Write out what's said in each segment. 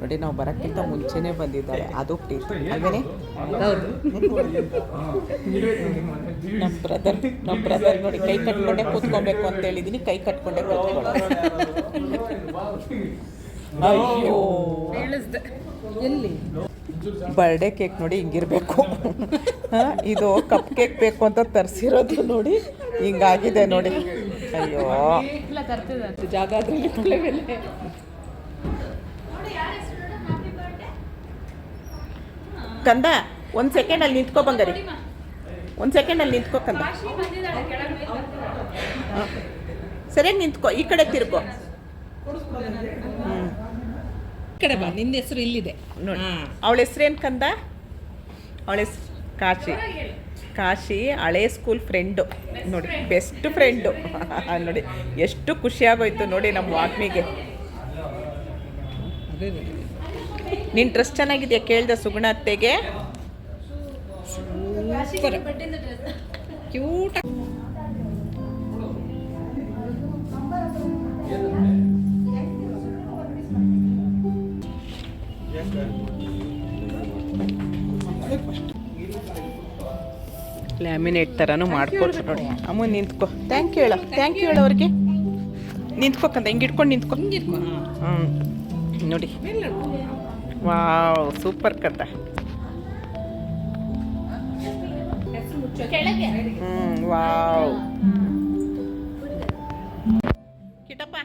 ನೋಡಿ ನಾವು ಬರೋಕ್ಕಿಂತ ಮುಂಚೆನೇ ಬಂದಿದ್ದಾರೆ, ಅದು ಟೇಸ್ಟ್ ಅಲ್ವೇನೆ. ನಮ್ಮ ಬ್ರದರ್ ನೋಡಿ ಕೈ ಕಟ್ಕೊಂಡೆ ಕೂತ್ಕೊಬೇಕು ಅಂತ ಹೇಳಿದೀನಿ, ಕೈ ಕಟ್ಕೊಂಡೆ ಕೂತ್ಕೊಳ್ಳೋ. ಅಯ್ಯೋ ಎಲ್ಲಿ ಬರ್ಡೇ ಕೇಕ್ ನೋಡಿ ಹಿಂಗಿರ್ಬೇಕು. ಇದು ಕಪ್ ಕೇಕ್ ಬೇಕು ಅಂತ ತರಿಸಿರೋದು ನೋಡಿ ಹಿಂಗಾಗಿದೆ ನೋಡಿ. ಅಯ್ಯೋ ಜಾಗ ಅದ್ರಲ್ಲಿ ಕಂದ ಒಂದು ಸೆಕೆಂಡಲ್ಲಿ ನಿಂತ್ಕೊ ಬಂಗಾರಿ, ಒಂದು ಸೆಕೆಂಡಲ್ಲಿ ನಿಂತ್ಕೊ ಕಂದ. ಸರಿಯಾಗಿ ನಿಂತ್ಕೊ, ಈ ಕಡೆ ತಿರ್ಕೊ. ಕಡೆ ಬಾ, ನಿನ್ನ ಹೆಸರು ಇಲ್ಲಿದೆ ನೋಡಿ. ಅವಳ ಹೆಸ್ರೇನು ಕಂದ? ಅವಳ ಹೆಸ್ರು ಕಾಶಿ. ಕಾಶಿ ಹಳೆ ಸ್ಕೂಲ್ ಫ್ರೆಂಡು ನೋಡಿ, ಬೆಸ್ಟ್ ಫ್ರೆಂಡು ನೋಡಿ. ಎಷ್ಟು ಖುಷಿಯಾಗೋಯ್ತು ನೋಡಿ ನಮ್ಮ ವಾಗ್ಮಿಗೆ. ನಿನ್ನ ಡ್ರೆಸ್ ಚೆನ್ನಾಗಿದೆಯಾ ಕೇಳ್ದೆ ಸುಗುಣ ಅತ್ತೆಗೆ. ಕ್ಯೂಟ್. ಲ್ಯಾಮಿನೇಟ್ ಥರನೂ ಮಾಡ್ಕೊಟ್ರು ನೋಡಿ. ಅಮ್ಮ ನಿಂತ್ಕೊ, ಥ್ಯಾಂಕ್ ಯು ಹೇಳ, ಥ್ಯಾಂಕ್ ಯು ಹೇಳು ಅವ್ರಿಗೆ. ನಿಂತ್ಕೊಕಂತ ಹಿಂಗೆ ಇಟ್ಕೊಂಡು ನಿಂತ್ಕೊ. ನೋಡಿ, ವಾವ್ ಸೂಪರ್ ಕತ್ತ. ವಾವ್ ಕಿಟಪ್ಪ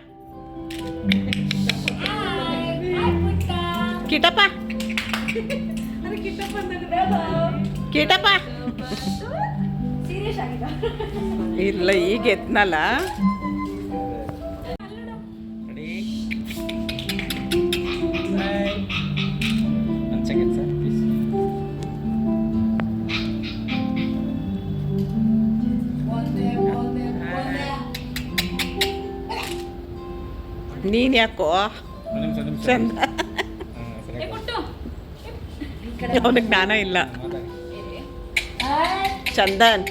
ಕಿಟಪ್ಪ ಕಿಟಪ್ಪ ಇಲ್ಲ ಈಗ ಎತ್ನಲ್ಲ. ನೀನ್ ಯಾಕೋ ಚಂದ, ಅವನಿಗೆ ಜ್ಞಾನ ಇಲ್ಲ. ಚಂದನ್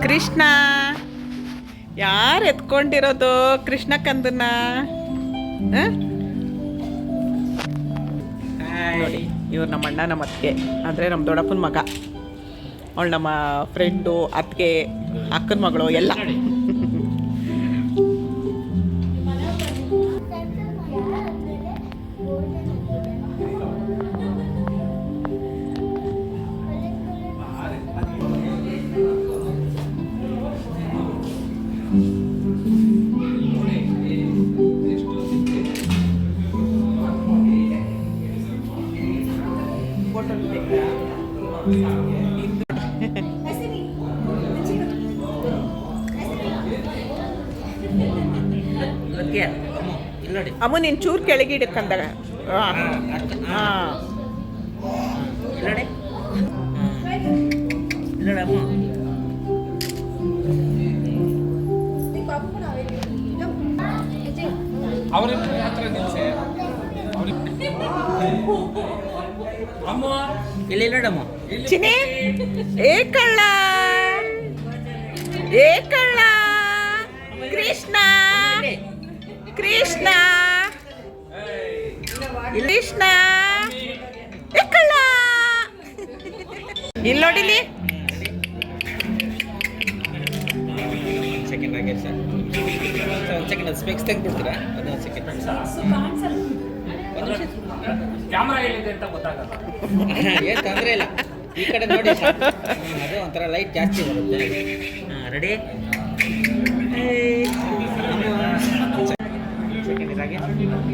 ಕೃಷ್ಣ ಯಾರು ಎತ್ಕೊಂಡಿರೋದು? ಕೃಷ್ಣ ಕಂದನ್ನ ನೋಡಿ. ಇವ್ರು ನಮ್ಮ ಅಣ್ಣ ನಮ್ಮ ಅತ್ತಿಗೆ, ಅಂದರೆ ನಮ್ಮ ದೊಡ್ಡಪ್ಪನ ಮಗ. ಅವಳು ನಮ್ಮ ಫ್ರೆಂಡು, ಅತ್ತಿಗೆ, ಅಕ್ಕನ ಮಗಳು ಎಲ್ಲ. ಅಮ್ಮ ನೀನು ಚೂರು ಕೆಳಗೆ ಇಡಕ್ಕಂದಾಗ. ಚಿನಿ ಏ ಕಳ್ಳ ಏ ಕಳ್ಳ ಕೃಷ್ಣ ಕೃಷ್ಣ ಕೃಷ್ಣ ಏ ಕಳ್ಳ ಇಲ್ಲಿ ನೋಡಿಲಿ. ಸೆಕೆಂಡ್ ಆಗಿ ಸರ್ ಒಂದು ಸೆಕೆಂಡ್ ಅದು ಸ್ಪೆಕ್ಸ್ ತೆಗೆದ್ಬಿಡ್ತೀರಾ ಅದೊಂದು ಸೆಕೆಂಡ್ ಕ್ಯಾಮ್ರಾ ಎಲ್ಲಿದೆ ಅಂತ ಗೊತ್ತಾಗಲ್ಲ. ಏನು ತೊಂದರೆ ಇಲ್ಲ, ಈ ಕಡೆ ನೋಡಿ ಸರ್. ಅದು ಒಂಥರ ಲೈಟ್ ಜಾಸ್ತಿ ಬರುತ್ತೆ. ರೆಡಿ ಸೆಕೆಂಡ್ ಇದಾಗಿ ಸರಿ ನೋಡಿ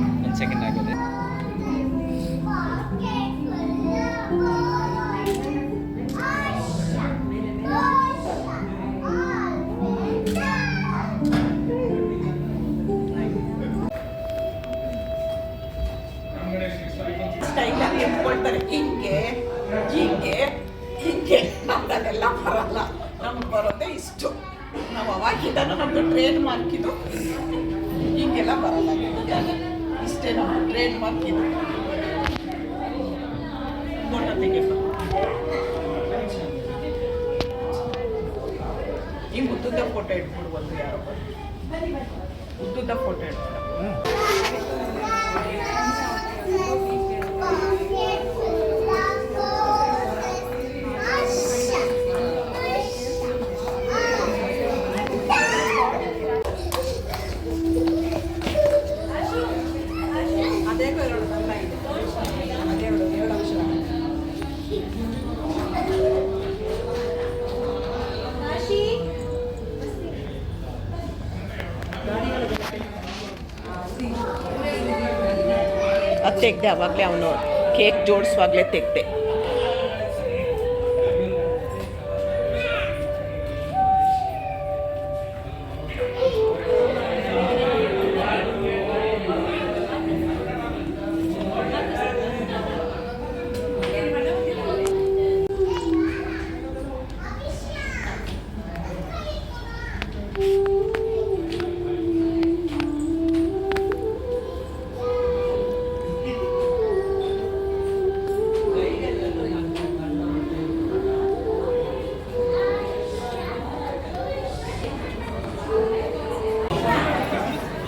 ಇನ್ನೊಂದು ಸೆಕೆಂಡ್ ಆಗಿದೆ. ಒಂದು ಸೆಕೆಂಡ್ ಆಗಿದೆ. ಸ್ಟೈಲಾಗಿ ಎತ್ಕೊಳ್ತಾರೆ, ಹಿಂಗೆ ಹಿಂಗೆ ಹಿಂಗೆ. ನಮ್ದೆಲ್ಲ ಬರಲ್ಲ, ನಮ್ಗೆ ಬರೋದೇ ಇಷ್ಟು. ನಾವು ಅವಾಗಿಂದನೂ ನಮ್ಮದು ಟ್ರೇಡ್ ಮಾರ್ಕ್ ಇದು. ಹಿಂಗೆಲ್ಲ ಬರಲ್ಲ, ಇಷ್ಟೇ ನಮ್ಮ ಟ್ರೇಡ್ ಮಾರ್ಕ್ ಇದು. ಫೋಟೋ ತೆಗಿಯಪ್ಪ. ಹಿಂಗೆ ಉದ್ದುದ್ದ ಫೋಟೋ ಇಟ್ಬಿಡ್ಬೋದು, ಯಾರೋ ಉದ್ದುದ್ದ ಫೋಟೋ ಇಟ್ಬಿಡ. ಅದು ತೆಗ್ದೆ, ಅವಾಗಲೇ ಅವನು cake ಜೋಡಿಸುವಾಗಲೇ ತೆಗ್ದೆ.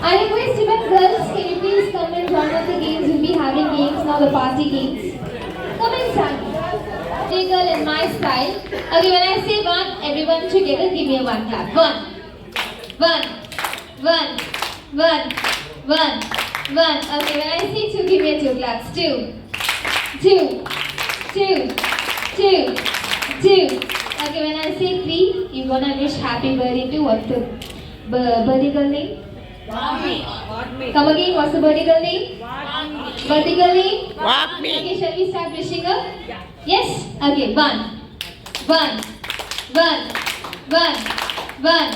I request even girls, can you please come and join us the games? We'll be having games now, the party games. Come inside. Hey girl, in my style. Okay, when I say one, everyone together give me a one clap. One. One. One. One. One. One. Okay, when I say two, give me a two claps. Two. Two. Two. Two. Two. Okay, when I say three, you're gonna wish happy birthday to what the birthday girl name? Come again, what's the birthday girl name? Birthday girl name? Wagmi. Okay, shall we start wishing her? Yes? Okay, one. One. One. One. One.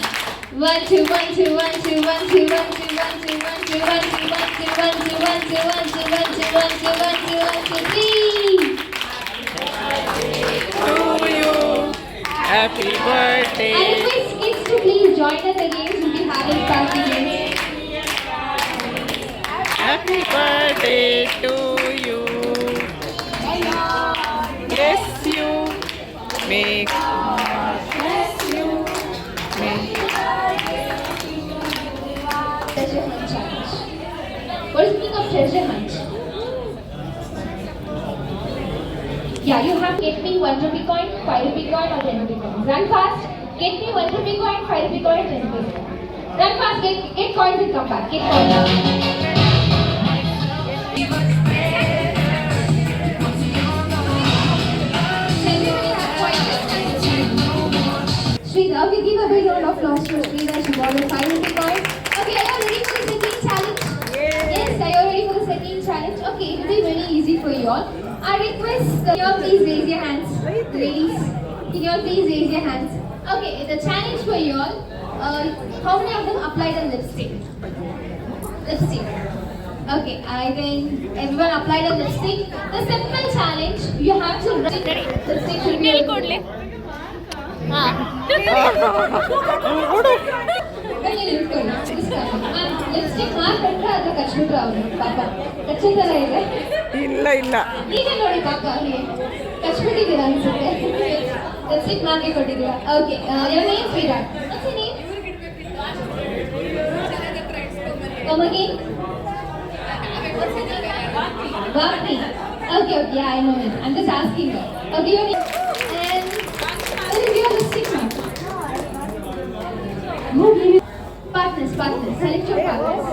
1 2 1 2 1 2 1 2 1 2 1 2 1 2 1 2 1 2 1 2 1 2 1 2 1 2 1 2 1 2 1 2 3. To you, happy birthday. I request kids to please join us again. We'll be having party games. Happy birthday to you. Bless you. Make bless you. Make Treasure hunt challenge. What is the meaning of treasure hunt? Yeah, you have get me 1 rupee coin, 5 rupee coin or 10 rupee coin. Run fast. Get me 1 rupee coin, 5 rupee coin, 10 rupee coin. Run fast. Get coins and come back. Get coins. Sridhar, okay, give a big round of applause to Sridhar. She got a 5 rupee coin. Okay, are you ready for the second challenge? Yes, are you ready for the second challenge? Okay, it will be very easy for you all. I request can you all please raise your hands, ladies. Can you all please raise your hands? Okay, the challenge for you all. How many of them apply the lipstick? Lipstick. Okay, I think everyone applied a lipstick. The simple challenge, you have to write lipstick should be ಬನ್ನಿ ನಿಂತ್ಕೊಳ್ಳಿ. Lipstick ಹಾಕ್ಬಿಟ್ರೆ ಅದ್ರ ಕಚ್ಬಿಟ್ರೆ ಅವನು ಪಾಪ ಕಚ್ಚೋ ಥರ ಇದೆ. ಇಲ್ಲ ಇಲ್ಲ ಈಗ ನೋಡಿ ಪಾಪ ಅವ್ರಿಗೆ ಕಚ್ಬಿಟ್ಟಿದ್ದೀರಾ ಅನ್ಸುತ್ತೆ. ಲಿಪ್ಸ್ಟಿಕ್ ಮಾರ್ಕೆ ಕೊಟ್ಟಿದ್ದೀರಾ. Okay, your name Virat. What's your name? Come again. Bhakti. Okay, yeah, I know it. I'm just asking her. Okay, your name. And what is your lipstick mark? Partners. Select your partners.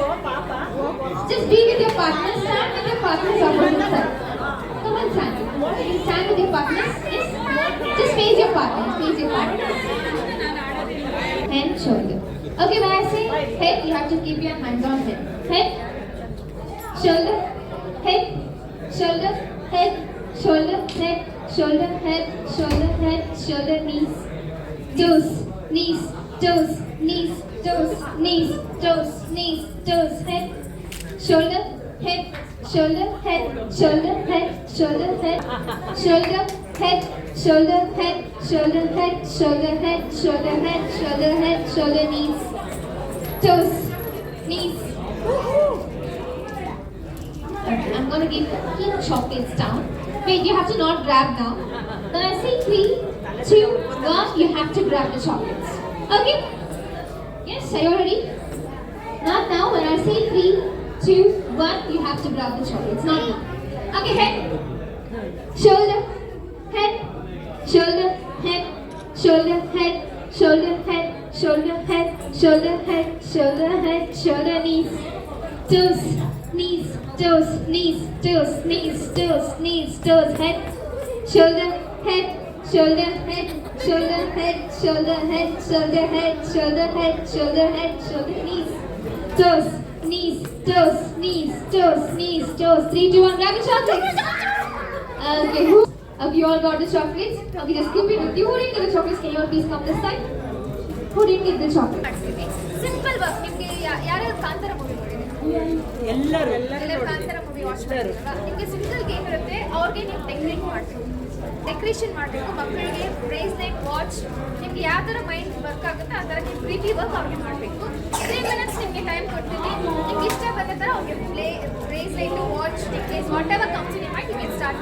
Just be with your partners. Stand with your partners opposite side. Come on, stand. Stand with your partners. Yes. Just face your partners. Head, shoulder. Okay, when I say head, you have to keep your hands on head. Head, shoulder, head, shoulder, head, shoulder, head, shoulder, head, shoulder, head, shoulder, knees, toes, knees, toes, knees, toes, knees, toes, knees, toes, head, shoulder, head, shoulder, head, shoulder, head, shoulder, head, shoulder, head, shoulder, head, shoulder, head, shoulder, head, shoulder, head, shoulder, head, shoulder, knees, toes, knees. Okay, I'm gonna give chocolates down. Wait, you have to not grab now. When I say 3, 2, 1, you have to grab the chocolates. Okay? Yes, are you ready? Not now. When I say 3, 2, 1, you have to grab the chocolates. Not now. Okay, head, shoulder, head, shoulder, head, shoulder, head, shoulder, head, shoulder, head, shoulder, head, shoulder, head, shoulder, knees, toes, knees, toes, knees, toes, knees, toes, knees, toes, head, shoulder, head, shoulder, head, shoulder, head, shoulder, head, shoulder, head, shoulder, head, shoulder, head, shoulder, knees, toes, knees, toes, knees, toes, knees, toes. 3, 2, 1, grab the chocolates. Okay, okay, you all got the chocolates. Okay, just keep it with you. Who didn't get the chocolates? Can you all please come this side? Who didn't get the chocolates? Simple work. ನಿಮಗೆ ಯಾರ್ಯಾರು Kantara movie ನೋಡಿದ್ರೆ ಎಲ್ಲರೂ Kantara movie watch ಮಾಡಿದ್ರಲ್ಲ, ನಿಮಗೆ simple game ಇರುತ್ತೆ. ಅವ್ರಿಗೆ ನೀವು decoration ಮಾಡಬೇಕು. ಮಕ್ಕಳಿಗೆ ಬ್ರೇಸ್ಲೆಟ್, ವಾಚ್, ನಿಮ್ಗೆ ಯಾವ ಥರ ಮೈಂಡ್ ವರ್ಕ್ ಆಗುತ್ತೆ ಆ ಥರ ನೀವು ಪ್ರೀತಿ ವರ್ಕ್ ಅವ್ರಿಗೆ ಮಾಡಬೇಕು. 3 minutes ನಿಮಗೆ ಟೈಮ್ ಕೊಡ್ತೀವಿ. ನಿಮ್ಗೆ ಇಷ್ಟ ಬಂದ ಥರ ಅವ್ರಿಗೆ bracelet, watch, necklace, whatever comes in mind, you can start.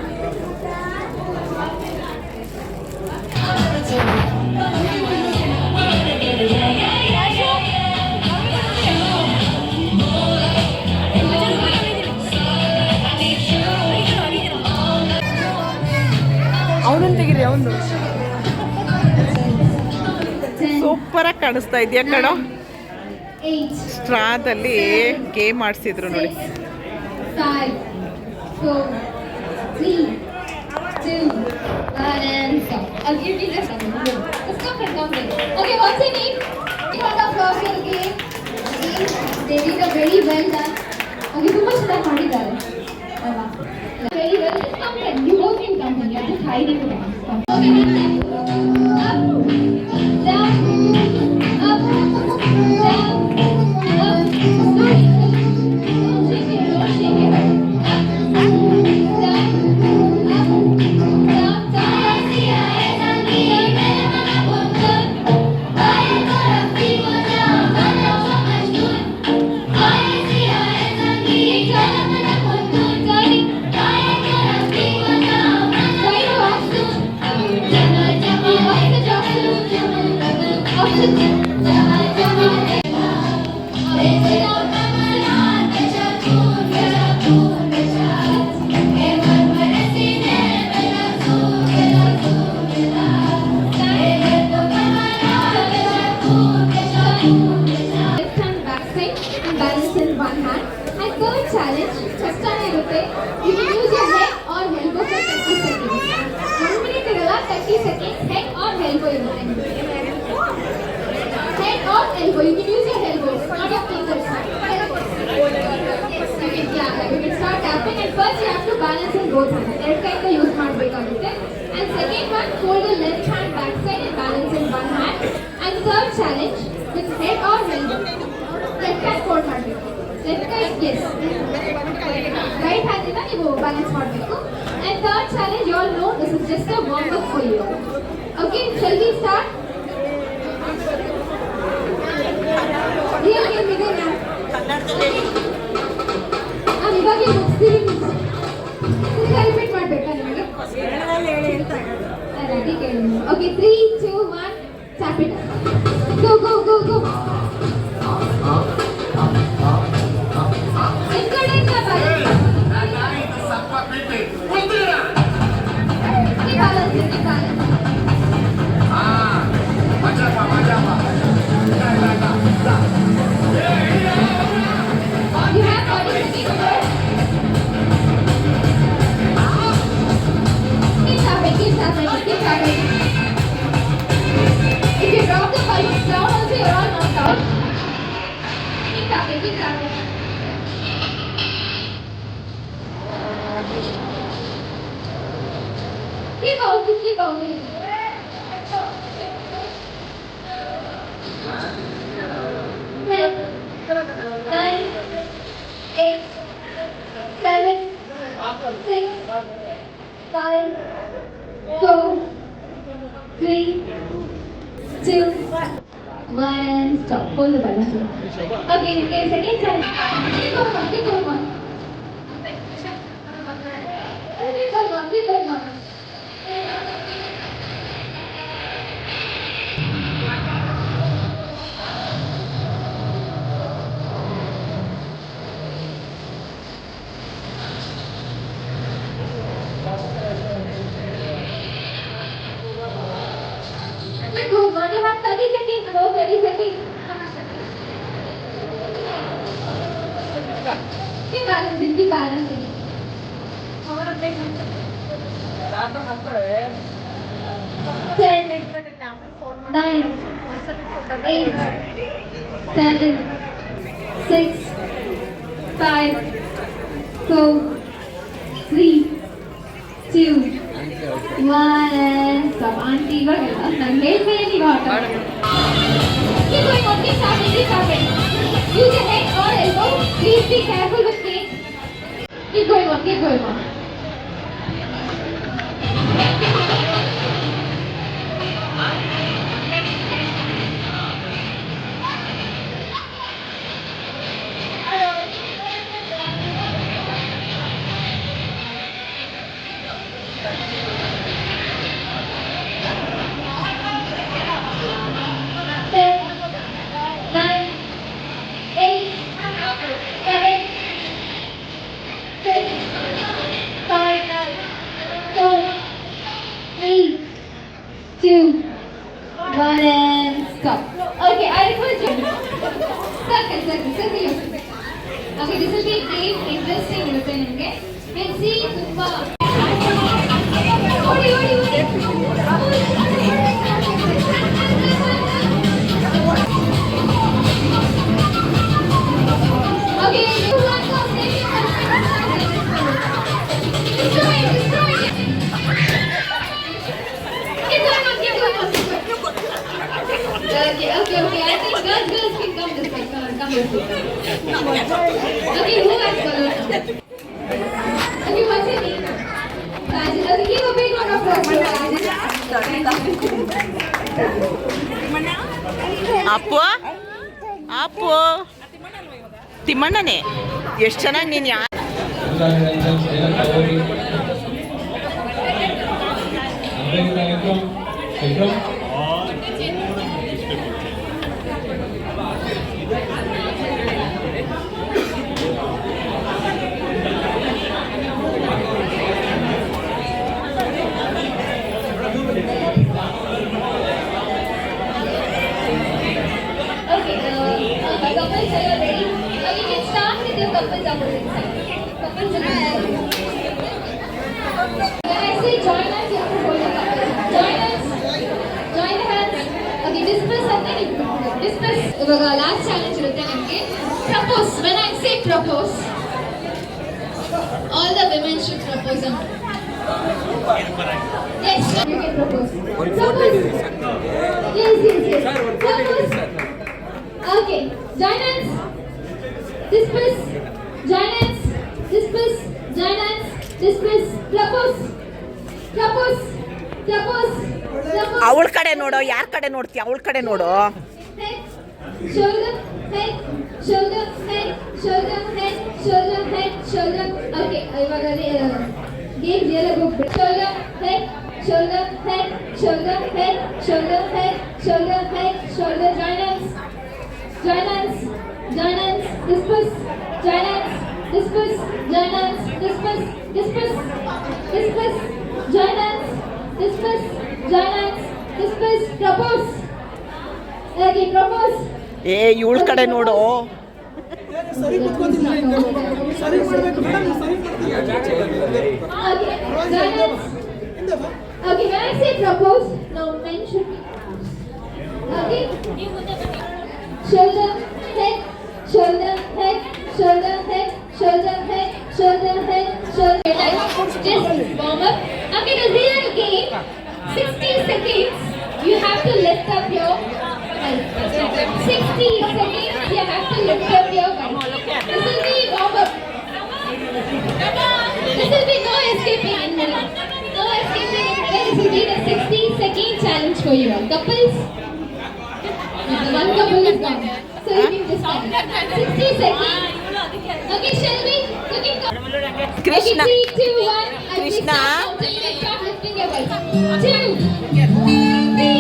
ಅವನನ್ನು ತೆಗೀರಿ, ಅವನು ಸೂಪರಾಗಿ ಕಾಣಿಸ್ತಾ ಇದೆಯಾ ಕಣೋ. 8, ಸ್ಟ್ರಾದಲ್ಲಿ ಗೇಮ್ ಆಡಿಸಿದ್ರು ನೋಡಿ. 5, 4, 3, 2, 1, and stop. I'll give you this one. Let's come and come in. Okay, what's your name? You have the first game. They did a very well done. Okay, too much that funny guy. Very well. Just come in. You both can come in. You have to hide it down. Okay, up, down, up, down, up. Slowly. Don't shake it. Don't shake it. Up, down, up, down, left hand back side and balance in one hand. And third challenge, first time I would say, you can use your head or elbow for 30 seconds. 1 minute irala, 30 seconds, head or elbow you can. Head or elbow, you can use your elbows, not your fingers. Yes, you can start tapping and first you have to balance in both hands. Left hand ka use ಮಾಡಬೇಕಾಗುತ್ತೆ. And second one, hold the left hand back side and balance in one hand. And third challenge, with head or elbow. Left hand hold ಮಾಡಬೇಕು. Left right yes right hand ಇಂದ ನೀವು balance ಮಾಡಬೇಕು. And third challenge you all know this is just a warm up for you. Okay, shall we start? Real game ಇದೆ ನಾ ಇವಾಗ ಮುಗಿಸ್ತೀವಿ. Repeat ಮಾಡಬೇಕಾ ನಿಮಗೆ? ರೆಡಿ ಕೇಳಿ. Okay, 3 2 1 tap it. Go go go go. Encourage the ball. Ni balance. You have 40 seconds first. Keep tapping, keep tapping, keep tapping. If you drop the ball down also, you're all knocked out. Keep tapping, keep tapping. Keep going, keep going. 10, 9, 8, 7, 6, 5, 4, 3, 2, 1 and stop. Hold the balance. Okay, second time. Keep going on, keep going on. Keep going on, keep going on. Go on, you have 30 seconds. Go, 30 seconds. Keep balancing, keep balancing. 10, 9, 8, 7, 6, 5, 4, 3, 2, 1 and stop. Auntie, ಇವಾಗೆಲ್ಲ ನಾನು ಹೇಳ್ಮೇಲೆ ನೀವು ಆಟ ಆಡೋದು. Keep going on, keep tapping, keep tapping. Use your head or elbow. Please be careful with cake. Keep going on, keep going on. One and stop. Okay, I request you. Circle. Okay, this will be great, interesting ಇರುತ್ತೆ ನಿಮಗೆ. And see, ತುಂಬಾ ಓಡಿ. Okay, you want to take it. Destroy it. Keep going on. Okay. I think girls can come this way. Come this way. Okay, who has color? Okay, what's your name? Rajit. Okay, give a big round of applause for Rajit. Appu ತಿಮ್ಮಣ್ಣನೇ ಎಷ್ಟು ಚೆನ್ನಾಗಿ ನೀನು Couples, are you ready? You can start with your couples opposite side. Couples opposite. When I say join us, you have to hold the couples. Join us. Join the hands. Okay, disperse and then you disperse. ಇವಾಗ last challenge ಇರುತ್ತೆ ನಿಮಗೆ. Propose. When I say propose, all the women should propose. Yes, you can propose. Propose. Yes. Propose. Okay, join us. Disperse. ಅವಳ ಕಡೆ ನೋಡು, ಯಾರ ಕಡೆ ನೋಡ್ತೀಯ? ಅವಳ ಕಡೆ ನೋಡು. head, shoulder, head, shoulder, head, shoulder, head, shoulder, head, shoulder. Okay, ಇವಾಗ game ಜರ ಹೋಗ್ಬಿಡು. Shoulder, head, shoulder, head, shoulder, head, shoulder, head, shoulder, head, shoulder. Join hands, join hands, join hands. Disperse, join hands, disperse, join hands, disperse, disperse, disperse. Join hands, disperse, join hands, disperse. Propose. Okay, propose. ಏ ಇವಳ ಕಡೆ ನೋಡು. Okay, join hands. Okay, when I say propose, now men should be. Okay. Shoulder, head, shoulder, head, shoulder, head, shoulder, head, shoulder, head, shoulder. Just warm up. Okay, the zero game. 60 seconds. You have to lift up your. 60 seconds. You have to lift up your. This will be warm up. This will be no escaping in minute. No escaping in minute. This will be the 60-second challenge for you. Couples. One couple is gone. So you can decide. 60 seconds. Okay, shall we? Looking Krishna. Okay, 3, 2, 1. Krishna. Start lifting your voice. 2, 3, 4, 5, 6,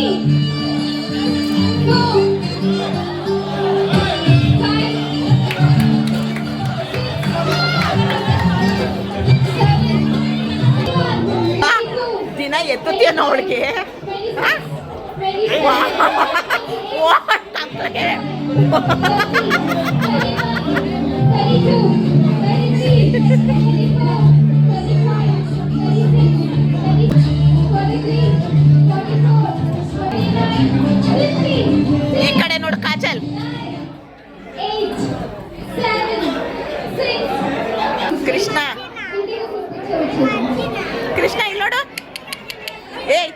7, 8, ದಿನ ಎತ್ತುತ್ತೇನೋ ಅವಳಿಗೆ. 26, ಈ ಕಡೆ ನೋಡು ಕಾಜಲ್. 8, 7, 6. ಕೃಷ್ಣ, ಕೃಷ್ಣ ಇಲ್ಲಿ ನೋಡು. ಏಯ್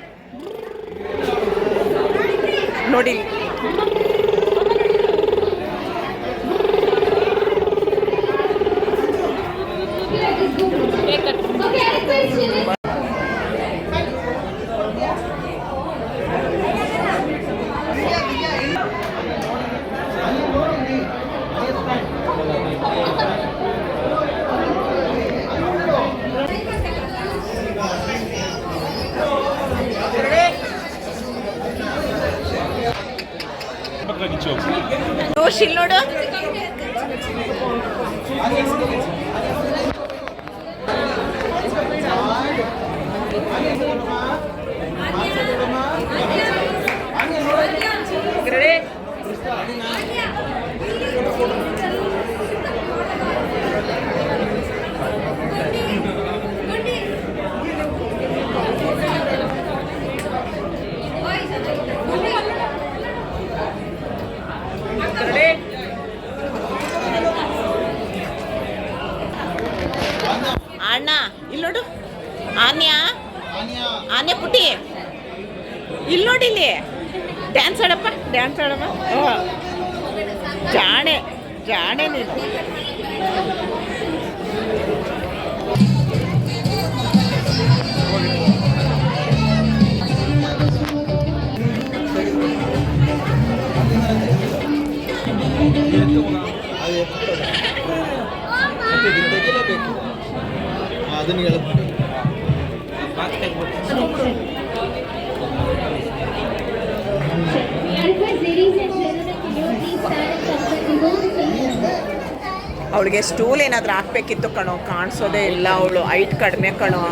ನೋಡಿ. Okay, question. ದೋಷ್ ಇಲ್ಲಿ ನೋಡು. ಅಣ್ಣ ಇಲ್ಲಿ ನೋಡು. ಆನ್ಯಾ, ಆನ್ಯ ಪುಟ್ಟಿ ಇಲ್ಲಿ ನೋಡಿ. ಇಲ್ಲಿ ಡ್ಯಾನ್ಸ್ ಆಡಪ್ಪ, ಡ್ಯಾನ್ಸ್ ಆಡಪ್ಪ. ಜಾಣೆ ಜಾಣೆ ನೀನು. ಅದನ್ನು ಹೇಳ್ತೀನಿ. ಅವಳಿಗೆ ಸ್ಟೂಲ್ ಏನಾದರೂ ಹಾಕ್ಬೇಕಿತ್ತು ಕಣೋ, ಕಾಣಿಸೋದೇ ಇಲ್ಲ. ಅವಳು ಹೈಟ್ ಕಡಿಮೆ ಕಣೋ.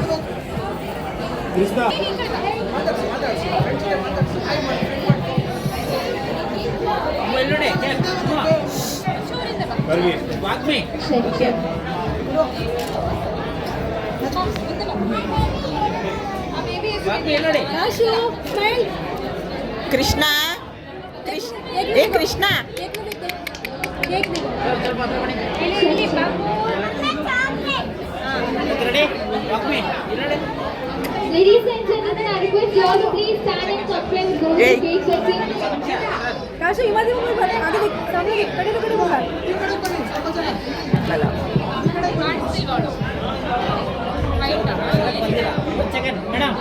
ಕೃಷ್ಣ, ಏ Krishna, Ladies and gentlemen, I request you all to please stand and conference go to cake cutting. ಕಾಶು ಇಮಾದಿ ಆಗಿದೆ ಸಾಮನೆ ಕಡೆ ಹೋಗ. ಮೇಡಮ್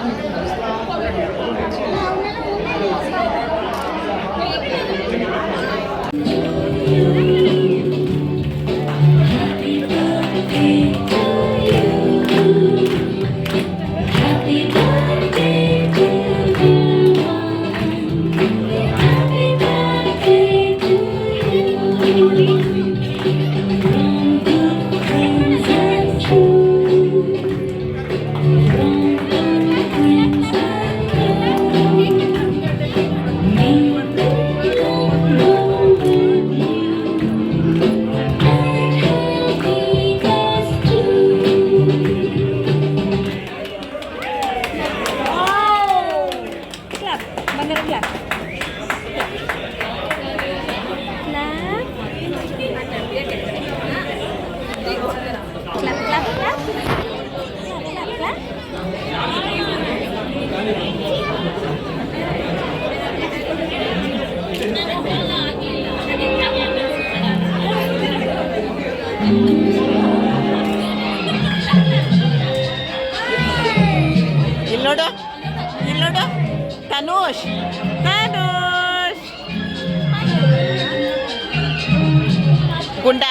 ಕ್ಲಾಪ್ ಬಂಗಾರ clap clap clap clap clap ಇಲ್ಲಿ ನೋಡು ತನೂಷ್ ಗುಂಡ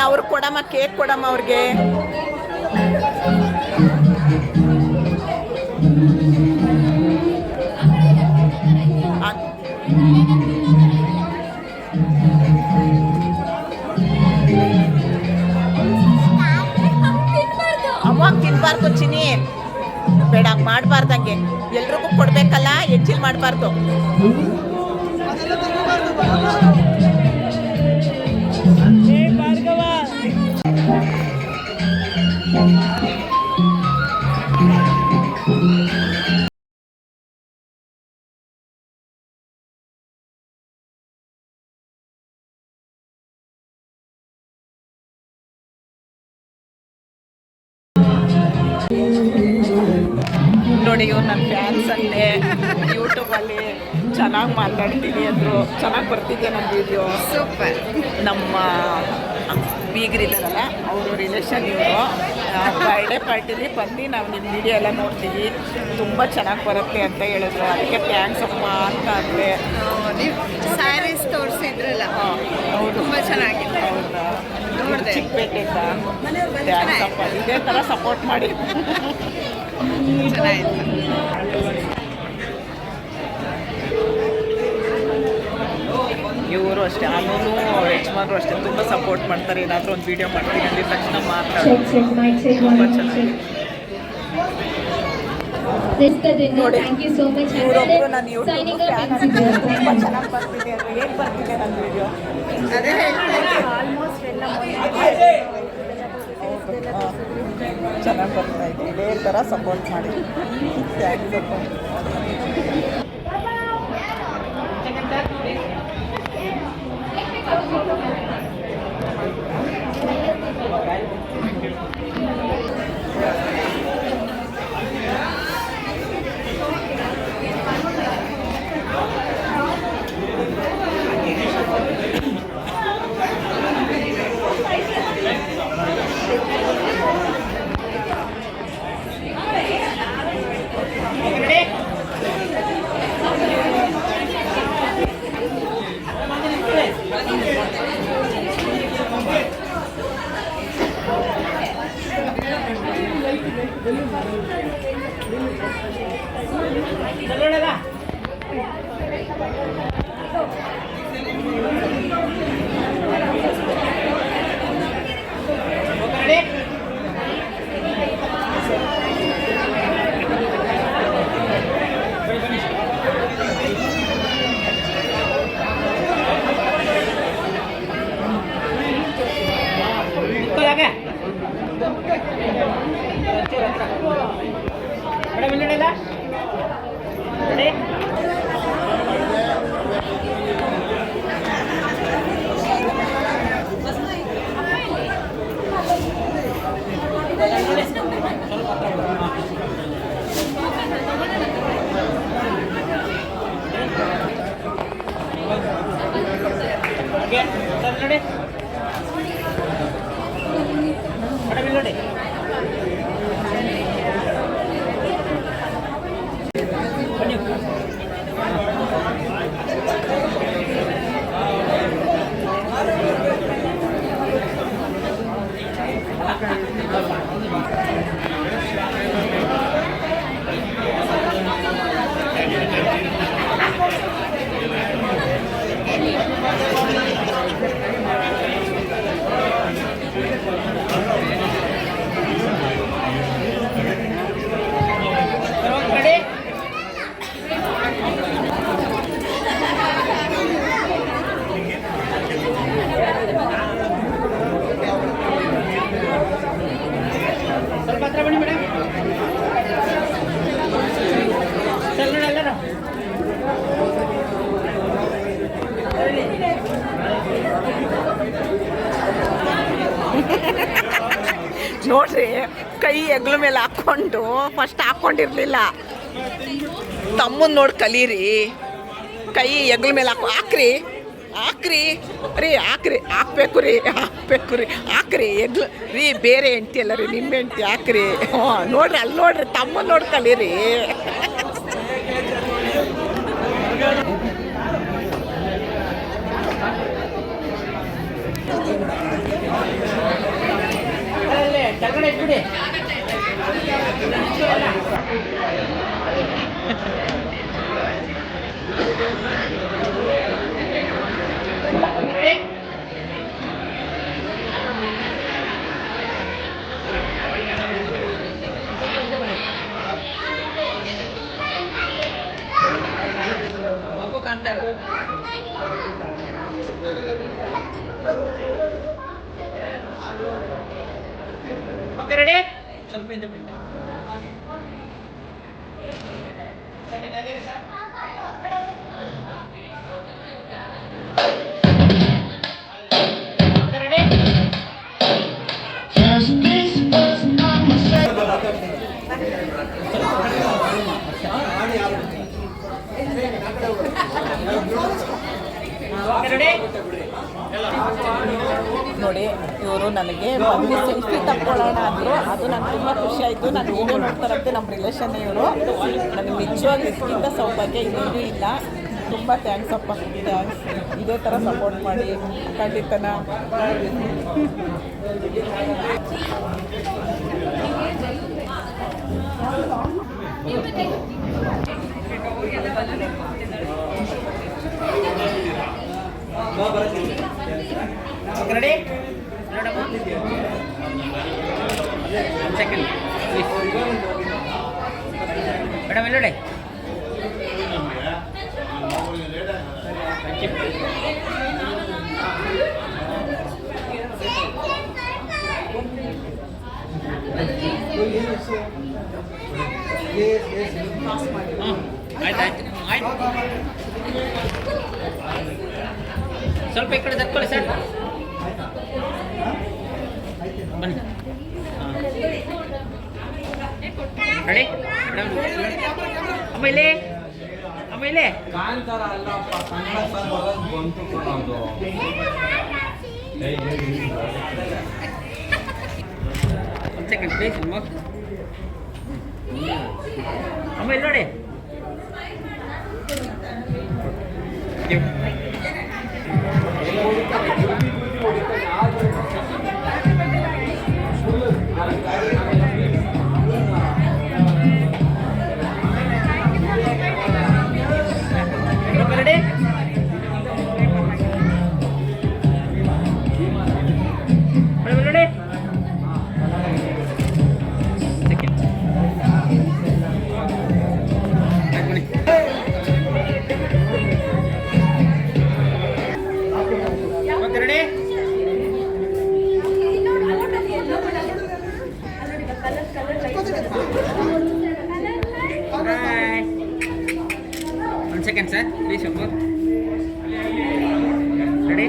ಅವ್ರು ಕೊಡಮ್ಮ ಕೇಕ್ ಕೊಡಮ್ಮ ಅವ್ರಿಗೆ ಅಮ್ಮ ತಿನ್ಬಾರ್ದು ಚಿನ್ನಿ ಬೇಡ ಮಾಡಬಾರ್ದಂಗೆ ಎಲ್ರಿಗೂ ಕೊಡ್ಬೇಕಲ್ಲ ಹೆಚ್ಚಿಲ್ ಮಾಡಬಾರ್ದು ನೋಡಿ ಇವ್ರು ನನ್ನ ಫ್ಯಾನ್ಸ್ ಅಂತೆ ಯೂಟ್ಯೂಬಲ್ಲಿ ಚೆನ್ನಾಗಿ ಮಾತಾಡ್ತೀನಿ ಅಂದರು ಚೆನ್ನಾಗಿ ಬರ್ತಿದ್ದೆ ನನ್ನ ವೀಡಿಯೋ ಸೂಪರ್ ನಮ್ಮ ಬೀಗರಿದ್ದಾರಲ್ಲ ಅವರು ರಿಲೇಷನ್ ಇವರು ಬರ್ಡೇ ಪಾರ್ಟಿಲಿ ಬಂದು ನಾವು ನಿಮ್ಮ ವೀಡಿಯೋ ಎಲ್ಲ ನೋಡ್ತೀವಿ ತುಂಬ ಚೆನ್ನಾಗಿ ಬರುತ್ತೆ ಅಂತ ಹೇಳಿದ್ರು ಅದಕ್ಕೆ ಥ್ಯಾಂಕ್ಸ್ ಅಮ್ಮ ಅಂತ ಅಂದರೆ ಸ್ಯಾರೀಸ್ ತೋರಿಸಿದ್ರಲ್ಲ ಹೌದು ತುಂಬ ಚೆನ್ನಾಗಿದೆ. ಹೌದಾ ನೋಡಿದೆ. ಚಿಕ್ಕಪೇಟೆಯಿಂದ ಥ್ಯಾಂಕ್ಸ್ ಅಪ್ಪ ಇದೇ ಥರ ಸಪೋರ್ಟ್ ಮಾಡಿ ಚೆನ್ನಾಗಿತ್ತು. ಇವರು ಅಷ್ಟೇ ಅನೂನು ಯಜಮಾನ್ರು ಅಷ್ಟೇ ತುಂಬ ಸಪೋರ್ಟ್ ಮಾಡ್ತಾರೆ ಏನಾದರೂ ಒಂದು ವೀಡಿಯೋ ಮಾಡ್ತೀನಿ ಅಂದಿದ ತಕ್ಷಣ ಮಾತಾಡೋದು ತುಂಬ ಚೆನ್ನಾಗಿದೆ ನೋಡಿ ಇವರೊಬ್ಬರು ನಾನು ಯೂಟ್ಯೂಬ್ ಫ್ಯಾನ್ ಅಂತ ತುಂಬ ಚೆನ್ನಾಗಿ ಬರ್ತಿದೆ ಅಂದರೆ ಹೇಗೆ ಬರ್ತಿದೆ ನನ್ನ ವೀಡಿಯೋ ಅದೇ ಆಲ್ಮೋಸ್ಟ್ ಎಲ್ಲ ಚೆನ್ನಾಗಿ ಬರ್ತಾ ಇದೆ ಇದೇ ಥರ ಸಪೋರ್ಟ್ ಮಾಡಿ ಥ್ಯಾಂಕ್ಸ್ ಅಪ್ಪ ಓಕೆ ಸರ್ ನೋಡಿ ಮೇಡಮ್ ಇಲ್ಲಿ ನೋಡಿ ಬನ್ನಿ ಸ್ವಲ್ಪ ಹತ್ರ ಬನ್ನಿ ಮೇಡಮ್ ಸರ್ ನೋಡಿ ಎಲ್ಲರೂ ನೋಡ್ರಿ ಕೈ ಹೆಗ್ಲ ಮೇಲೆ ಹಾಕ್ಕೊಂಡು ಫಸ್ಟ್ ಹಾಕ್ಕೊಂಡಿರ್ಲಿಲ್ಲ. ತಮ್ಮನ್ ನೋಡಿ ಕಲೀರಿ. ಕೈ ಹೆಗ್ಲ ಮೇಲೆ ಹಾಕ್ರಿ ಹಾಕ್ರಿ ರೀ ಹಾಕ್ಬೇಕು ರೀ ಹಾಕ್ರಿ ಹೆಗ್ಲು ರೀ. ಬೇರೆ ಹೆಂಡ್ತಿ ಅಲ್ಲ ರೀ, ನಿಮ್ಮ ಹೆಂಡ್ತಿ ಹಾಕ್ರಿ. ನೋಡ್ರಿ ಅಲ್ಲಿ ನೋಡ್ರಿ, ತಮ್ಮನ್ ನೋಡಿ ಕಲೀರಿ. ಕೆಳಗಡೆ ಇಟ್ಬಿಡಿ. ಮಗು ಕಾಣ್ತಾ ಇಲ್ಲ. ಓಕೆ ರೆಡಿ ಸ್ವಲ್ಪ ಹಿಂದೆ ಬಿಡಿ. ನೋಡಿ ಇವರು ನನಗೆ ಬಂದು ಸೆಲ್ಫಿ ತಕ್ಕೊಳ್ಳೋಣ ಅಂದರು. ಅದು ನನಗೆ ತುಂಬ ಖುಷಿ ಆಯಿತು. ನಾನು ವೀಡಿಯೋ ನೋಡ್ತಾರಂತೆ ನಮ್ಮ ರಿಲೇಷನ್ ಇವರು. ನನಗೆ ನಿಜವಾಗ್ಲೂ ಇದಕ್ಕಿಂತ ಸೌಭಾಗ್ಯ ಇನ್ನೂ ಇಲ್ಲ. ತುಂಬ ಥ್ಯಾಂಕ್ಸ್ ಅಪ್ಪ, ಥ್ಯಾಂಕ್ಸ್. ಇದೇ ಥರ ಸಪೋರ್ಟ್ ಮಾಡಿ ಖಂಡಿತನ. ರೆಡಿ ನೋಡಮ್ಮ ಸೆಕೆಂಡ್ ಮೇಡಮ್ ಇಲ್ಲಿ ನೋಡಿ. ಆಯ್ತು ಸ್ವಲ್ಪ ಈ ಕಡೆ ತಕ್ಕೊಳ್ಳಿ ಸರ್. ಬನ್ನಿ ರೆಡಿ ಆಮೇಲೆ ಕಾಂತಾರ ಅಲ್ಲಪ್ಪ, ಕನ್ನಡ ಸರ್ ಬರೋದು ಬಂತು ಕೊಡೋದು. ಒಂದು ಸೆಕೆಂಡ್ ಪ್ಲೀಸ್ ಆಮೇಲೆ ನೋಡಿ. Ready ready second okay ready ಒಂದು ಸೆಕೆಂಡ್ ಸರ್ ಪ್ಲೀಸ್ ಒಬ್ಬರು ರೆಡಿ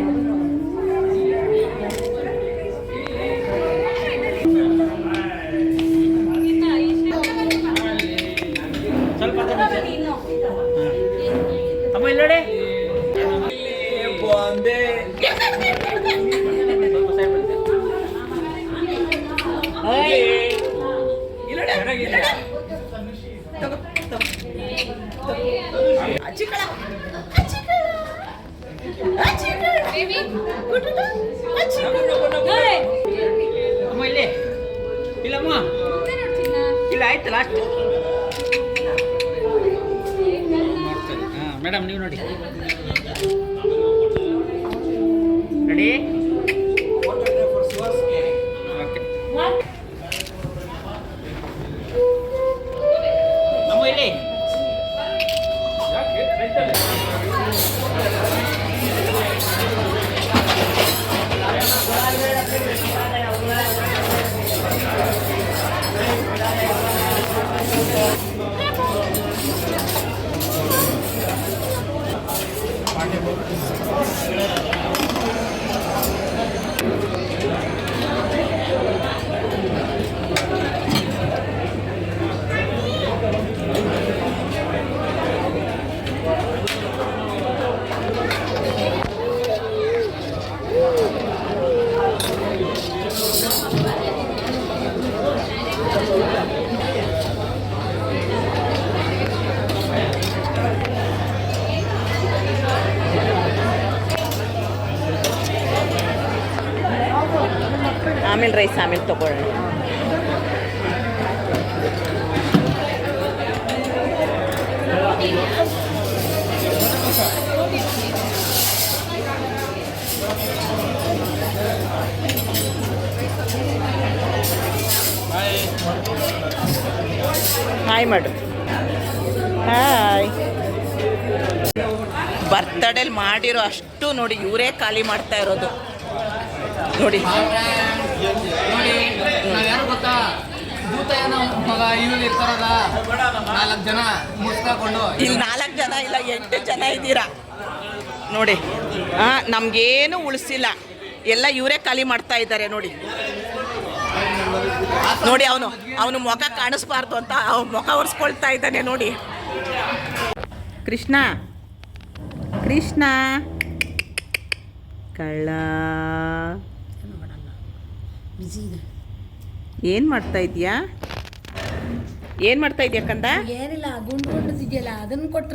ಸ್ವಲ್ಪ ಅಮ್ಮ ಇಲ್ಲಿ ನೋಡಿ ಒಂದೇ ಚೆನ್ನಾಗಿದೆ. ಅಮ್ಮ ಇಲ್ಲಿ ಇಲ್ಲಮ್ಮ ಇಲ್ಲ ಆಯ್ತು ಲಾಸ್ಟ್ ಹಾಂ ಮೇಡಮ್ ನೀವು ನೋಡಿ ರೆಡಿ ಓಕೆ ಅಮ್ಮ ಇಲ್ಲಿ ಆಮೇಲೆ ರೈಸ್ ಆಮೇಲೆ ತಗೊಳ್ಳೋಣ. ಹಾಯ್ ಮಾಡು. ಹಾಯ್. ಬರ್ತಡೇಲಿ ಮಾಡಿರೋ ಅಷ್ಟು ನೋಡಿ ಇವರೇ ಖಾಲಿ ಮಾಡ್ತಾ ಇರೋದು ನೋಡಿ. ನೋಡಿ ನಾವ್ ಯಾರು ಗೊತ್ತಾ, ಭೂತಯ್ಯನ ಮಗ ಇವ್ರು ಇರ್ತಾರಲ್ಲ 4 ಜನ ಮುಸ್ಕಾಕೊಂಡು. ಇಲ್ಲಿ 4 ಜನ ಇಲ್ಲ 8 ಜನ ಇದ್ದೀರಾ ನೋಡಿ. ನಮಗೇನು ಉಳಿಸಿಲ್ಲ, ಎಲ್ಲ ಇವರೇ ಖಾಲಿ ಮಾಡ್ತಾ ಇದ್ದಾರೆ ನೋಡಿ. ನೋಡಿ ಅವನು ಮುಖ ಕಾಣಿಸ್ಬಾರ್ದು ಅಂತ ಅವ್ನು ಮುಖ ಒರೆಸ್ಕೊಳ್ತಾ ಇದ್ದಾನೆ ನೋಡಿ. ಕೃಷ್ಣ ಕೃಷ್ಣ ಕಳ್ಳ ಏನು ಮಾಡ್ತಾ ಇದೀಯಾ? ಏನು ಮಾಡ್ತಾ ಇದೀಯಾ ಕಂದ? ಏನಿಲ್ಲ ಗುಂಡು ಗುಂಡು ಇದೆಯಲ್ಲ ಅದನ್ನು ಕೊಟ್ರೆ